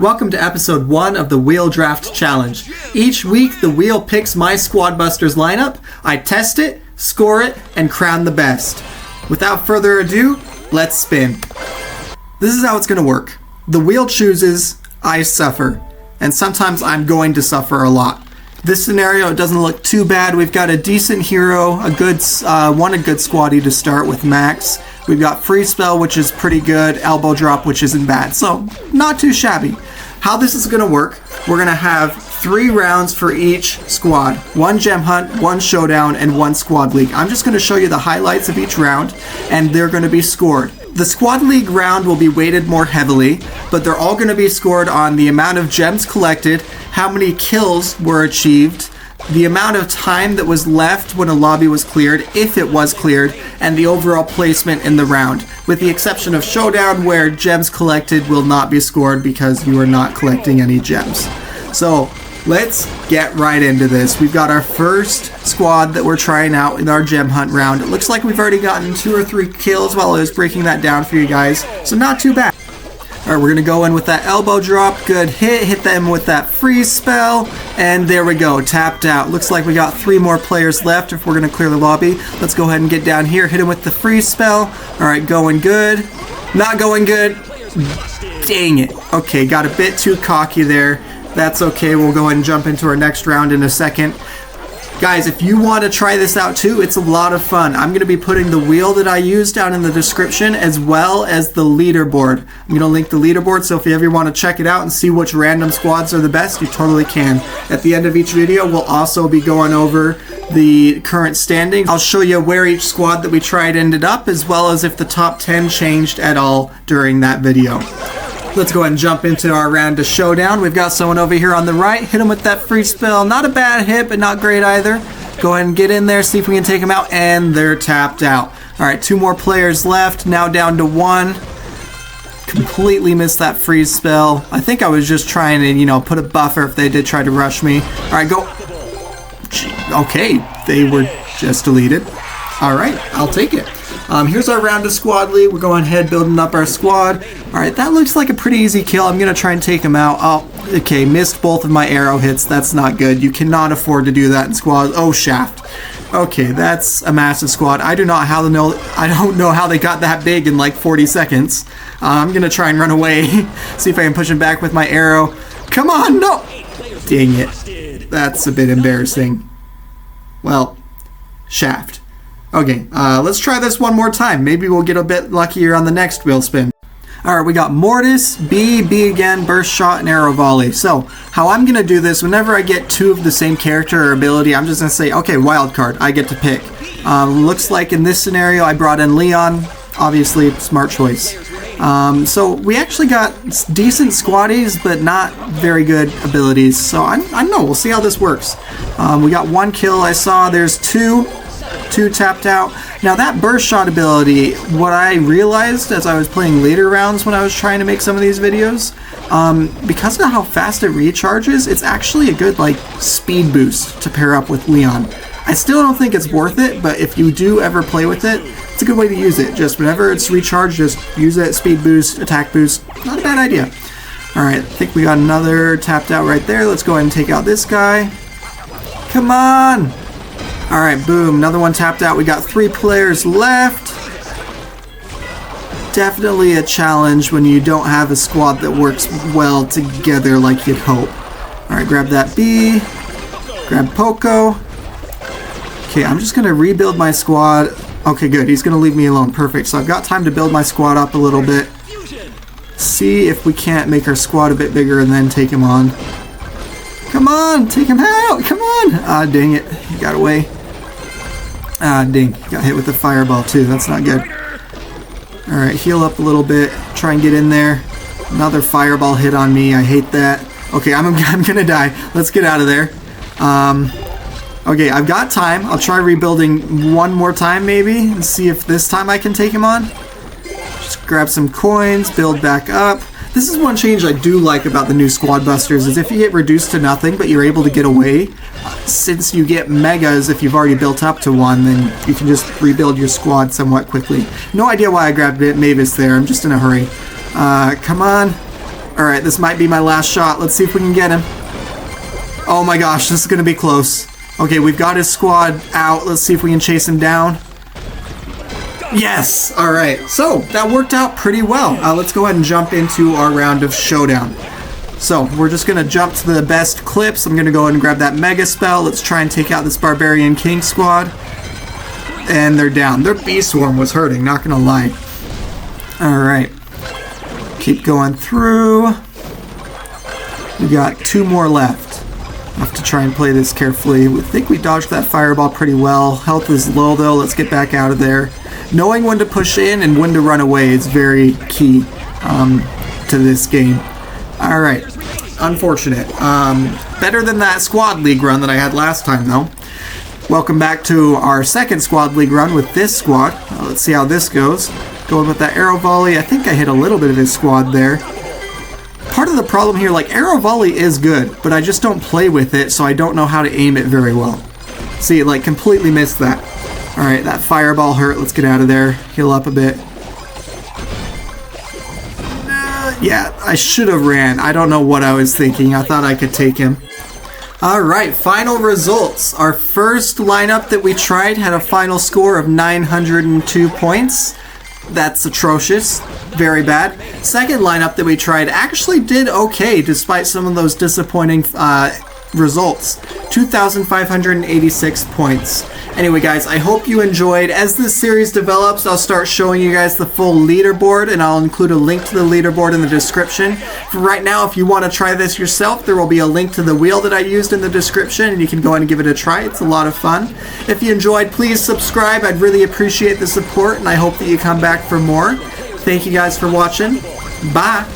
Welcome to episode 1 of the Wheel Draft Challenge. Each week, the wheel picks my Squad Busters lineup, I test it, score it, and crown the best. Without further ado, let's spin. This is how it's going to work. The wheel chooses, I suffer, and sometimes I'm going to suffer a lot. This scenario, it doesn't look too bad. We've got a decent hero, a good squaddy to start with Max. We've got free spell, which is pretty good, elbow drop, which isn't bad, so not too shabby. How this is going to work, we're going to have 3 rounds for each squad. 1 gem hunt, 1 showdown, and 1 squad league. I'm just going to show you the highlights of each round, and they're going to be scored. The squad league round will be weighted more heavily, but they're all going to be scored on the amount of gems collected, how many kills were achieved, the amount of time that was left when a lobby was cleared, if it was cleared, and the overall placement in the round, with the exception of showdown where gems collected will not be scored because you are not collecting any gems. So let's get right into this. We've got our first squad that we're trying out in our gem hunt round. It looks like we've already gotten 2 or 3 kills while I was breaking that down for you guys, so not too bad. Alright, we're going to go in with that elbow drop, good hit them with that freeze spell, and there we go, tapped out. Looks like we got 3 more players left if we're going to clear the lobby. Let's go ahead and get down here, hit him with the freeze spell. Alright, going good. Not going good. Dang it. Okay, got a bit too cocky there. That's okay, we'll go ahead and jump into our next round in a second. Guys, if you want to try this out too, it's a lot of fun. I'm going to be putting the wheel that I use down in the description as well as the leaderboard. I'm going to link the leaderboard, so if you ever want to check it out and see which random squads are the best, you totally can. At the end of each video, we'll also be going over the current standings. I'll show you where each squad that we tried ended up, as well as if the top 10 changed at all during that video. Let's go ahead and jump into our round of showdown. We've got someone over here on the right. Hit him with that free spell. Not a bad hit, but not great either. Go ahead and get in there, see if we can take him out, and they're tapped out. All right, 2 more players left. Now down to 1. Completely missed that freeze spell. I think I was just trying to, put a buffer if they did try to rush me. All right, go. Okay, they were just deleted. All right, I'll take it. Here's our round of squad league. We're going ahead building up our squad. Alright, that looks like a pretty easy kill. I'm going to try and take him out. Oh, okay, missed both of my arrow hits. That's not good. You cannot afford to do that in squad. Oh, shaft. Okay, that's a massive squad. I don't know how they got that big in like 40 seconds. I'm going to try and run away. See if I can push him back with my arrow. Come on, no! Dang it. That's a bit embarrassing. Well, shaft. Okay, let's try this one more time. Maybe we'll get a bit luckier on the next wheel spin. Alright, we got Mortis, B again, Burst Shot, and Arrow Volley. So, how I'm going to do this, whenever I get 2 of the same character or ability, I'm just going to say, okay, wild card, I get to pick. Looks like in this scenario, I brought in Leon. Obviously, smart choice. So, we actually got decent squaddies, but not very good abilities. So, I don't know, we'll see how this works. We got 1 kill, I saw. There's 2 tapped out. Now that burst shot ability, what I realized as I was playing later rounds when I was trying to make some of these videos, because of how fast it recharges, it's actually a good speed boost to pair up with Leon. I still don't think it's worth it, but if you do ever play with it, it's a good way to use it. Just whenever it's recharged, just use it, speed boost, attack boost, not a bad idea. Alright, I think we got another tapped out right there. Let's go ahead and take out this guy. Come on! Alright, boom, another one tapped out. We got 3 players left. Definitely a challenge when you don't have a squad that works well together like you'd hope. Alright, grab that B. Grab Poco. Okay, I'm just going to rebuild my squad. Okay, good. He's going to leave me alone. Perfect. So I've got time to build my squad up a little bit. See if we can't make our squad a bit bigger and then take him on. Come on, take him out. Come on. Ah, dang it. He got away. Ah, dang. Got hit with the fireball, too. That's not good. Alright, heal up a little bit. Try and get in there. Another fireball hit on me. I hate that. Okay, I'm gonna die. Let's get out of there. Okay, I've got time. I'll try rebuilding one more time, maybe, and see if this time I can take him on. Just grab some coins, build back up. This is one change I do like about the new Squad Busters, is if you get reduced to nothing, but you're able to get away, since you get megas if you've already built up to one, then you can just rebuild your squad somewhat quickly. No idea why I grabbed it. Mavis there. I'm just in a hurry. Come on. Alright, this might be my last shot. Let's see if we can get him. Oh my gosh, this is going to be close. Okay, we've got his squad out. Let's see if we can chase him down. Yes! Alright, so that worked out pretty well. Let's go ahead and jump into our round of showdown. So, we're just going to jump to the best clips. I'm going to go ahead and grab that Mega Spell. Let's try and take out this Barbarian King squad. And they're down. Their Bee Swarm was hurting, not going to lie. Alright. Keep going through. We got 2 more left. I'll have to try and play this carefully. I think we dodged that fireball pretty well. Health is low though. Let's get back out of there. Knowing when to push in and when to run away is very key to this game. Alright. Unfortunate. Better than that squad league run that I had last time though. Welcome back to our second squad league run with this squad. Let's see how this goes. Going with that arrow volley. I think I hit a little bit of his squad there. Part of the problem here, like, arrow volley is good, but I just don't play with it, so I don't know how to aim it very well. See, like, completely missed that. Alright, that fireball hurt. Let's get out of there. Heal up a bit. Yeah, I should have ran. I don't know what I was thinking. I thought I could take him. Alright, final results. Our first lineup that we tried had a final score of 902 points. That's atrocious. Very bad. Second lineup that we tried actually did okay despite some of those disappointing results. 2,586 points. Anyway guys, I hope you enjoyed. As this series develops, I'll start showing you guys the full leaderboard, and I'll include a link to the leaderboard in the description. For right now, if you want to try this yourself, there will be a link to the wheel that I used in the description, and you can go ahead and give it a try. It's a lot of fun. If you enjoyed, please subscribe. I'd really appreciate the support, and I hope that you come back for more. Thank you guys for watching. Bye!